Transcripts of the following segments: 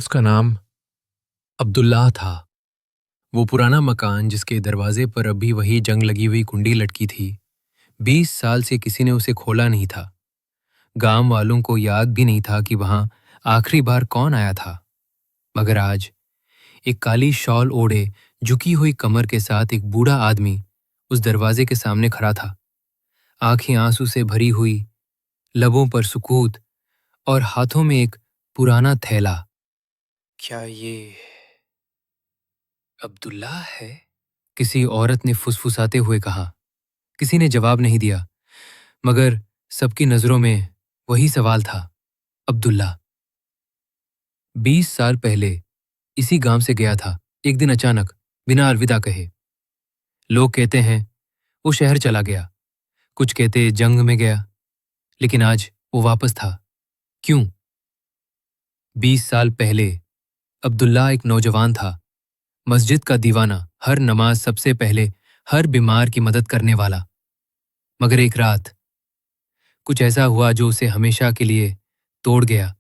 اس کا نام عبداللہ تھا۔ وہ پرانا مکان جس کے دروازے پر اب بھی وہی جنگ لگی ہوئی کنڈی لٹکی تھی، 20 سال سے کسی نے اسے کھولا نہیں تھا۔ گاؤں والوں کو یاد بھی نہیں تھا کہ وہاں آخری بار کون آیا تھا، مگر آج ایک کالی شال اوڑھے جھکی ہوئی کمر کے ساتھ ایک بوڑھا آدمی اس دروازے کے سامنے کھڑا تھا، آنکھیں آنسو سے بھری ہوئی، لبوں پر سکوت اور ہاتھوں میں ایک پرانا تھیلا۔ کیا یہ عبداللہ ہے؟ کسی عورت نے فسفساتے ہوئے کہا۔ کسی نے جواب نہیں دیا، مگر سب کی نظروں میں وہی سوال تھا، عبداللہ۔ 20 سال پہلے اسی گاؤں سے گیا تھا، ایک دن اچانک، بنا الوداع کہے۔ لوگ کہتے ہیں وہ شہر چلا گیا، کچھ کہتے جنگ میں گیا، لیکن آج وہ واپس تھا۔ کیوں؟ 20 سال پہلے عبداللہ ایک نوجوان تھا، مسجد کا دیوانہ، ہر نماز سب سے پہلے، ہر بیمار کی مدد کرنے والا۔ مگر ایک رات کچھ ایسا ہوا جو اسے ہمیشہ کے لیے توڑ گیا۔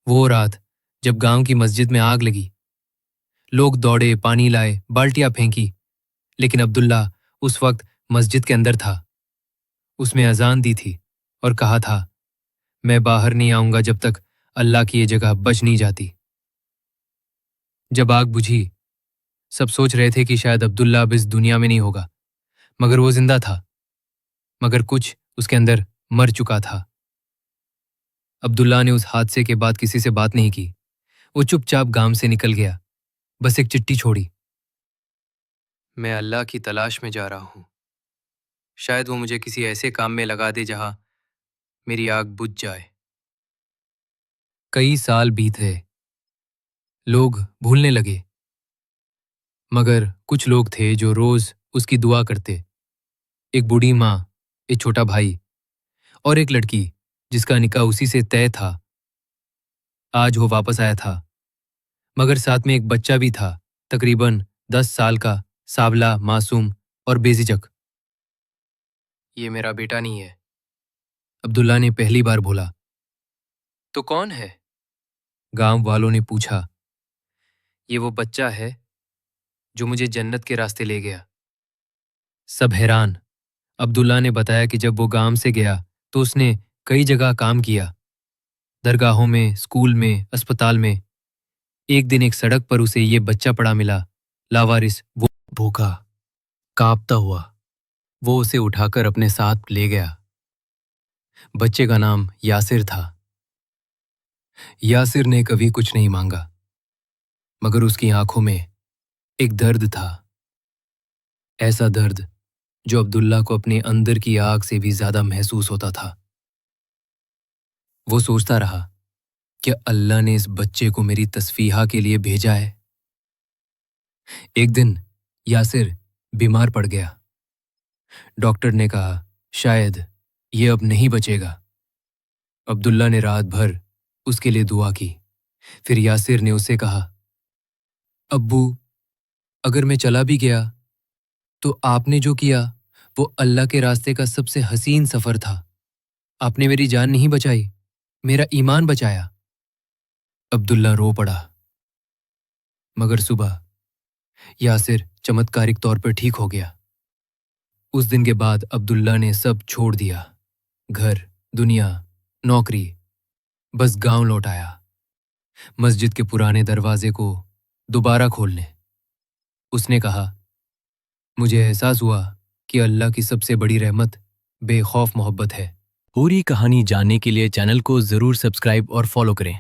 وہ رات جب گاؤں کی مسجد میں آگ لگی، لوگ دوڑے، پانی لائے، بالٹیاں پھینکی، لیکن عبداللہ اس وقت مسجد کے اندر تھا۔ اس میں اذان دی تھی اور کہا تھا، میں باہر نہیں آؤں گا جب تک اللہ کی یہ جگہ بچ نہیں جاتی۔ جب آگ بجھی، سب سوچ رہے تھے کہ شاید عبداللہ اب اس دنیا میں نہیں ہوگا، مگر وہ زندہ تھا، مگر کچھ اس کے اندر مر چکا تھا۔ عبداللہ نے اس حادثے کے بعد کسی سے بات نہیں کی، وہ چپ چاپ گاؤں سے نکل گیا، بس ایک چٹھی چھوڑی، میں اللہ کی تلاش میں جا رہا ہوں، شاید وہ مجھے کسی ایسے کام میں لگا دے جہاں میری آگ بجھ جائے۔ کئی سال بیت گئے، لوگ بھولنے لگے، مگر کچھ لوگ تھے جو روز اس کی دعا کرتے، ایک بوڑھی ماں، ایک چھوٹا بھائی اور ایک لڑکی جس کا نکاح اسی سے طے تھا۔ آج وہ واپس آیا تھا، مگر ساتھ میں ایک بچہ بھی تھا، تقریباً 10 سال کا، سانولا، معصوم اور بے جھجک۔ یہ میرا بیٹا نہیں ہے، عبداللہ نے پہلی بار بولا۔ تو کون ہے؟ گاؤں والوں نے پوچھا۔ یہ وہ بچہ ہے جو مجھے جنت کے راستے لے گیا۔ سب حیران۔ عبداللہ نے بتایا کہ جب وہ گاؤں سے گیا تو اس نے کئی جگہ کام کیا، درگاہوں میں، اسکول میں، اسپتال میں۔ ایک دن ایک سڑک پر اسے یہ بچہ پڑا ملا، لاوارث، وہ بھوکا، کانپتا ہوا۔ وہ اسے اٹھا کر اپنے ساتھ لے گیا۔ بچے کا نام یاسر تھا۔ یاسر نے کبھی کچھ نہیں مانگا، مگر اس کی آنکھوں میں ایک درد تھا، ایسا درد جو عبداللہ کو اپنے اندر کی آگ سے بھی زیادہ محسوس ہوتا تھا۔ وہ سوچتا رہا، کیا اللہ نے اس بچے کو میری تصفیہ کے لیے بھیجا ہے؟ ایک دن یاسر بیمار پڑ گیا۔ ڈاکٹر نے کہا، شاید یہ اب نہیں بچے گا۔ عبداللہ نے رات بھر اس کے لیے دعا کی۔ پھر یاسر نے اسے کہا، ابو، اگر میں چلا بھی گیا تو آپ نے جو کیا وہ اللہ کے راستے کا سب سے حسین سفر تھا۔ آپ نے میری جان نہیں بچائی، میرا ایمان بچایا۔ عبداللہ رو پڑا، مگر صبح یاسر چمتکارک طور پر ٹھیک ہو گیا۔ اس دن کے بعد عبداللہ نے سب چھوڑ دیا، گھر، دنیا، نوکری، بس گاؤں لوٹ آیا، مسجد کے پرانے دروازے کو دوبارہ کھولنے۔ اس نے کہا، مجھے احساس ہوا کہ اللہ کی سب سے بڑی رحمت بے خوف محبت ہے۔ پوری کہانی جاننے کے لیے چینل کو ضرور سبسکرائب اور فالو کریں۔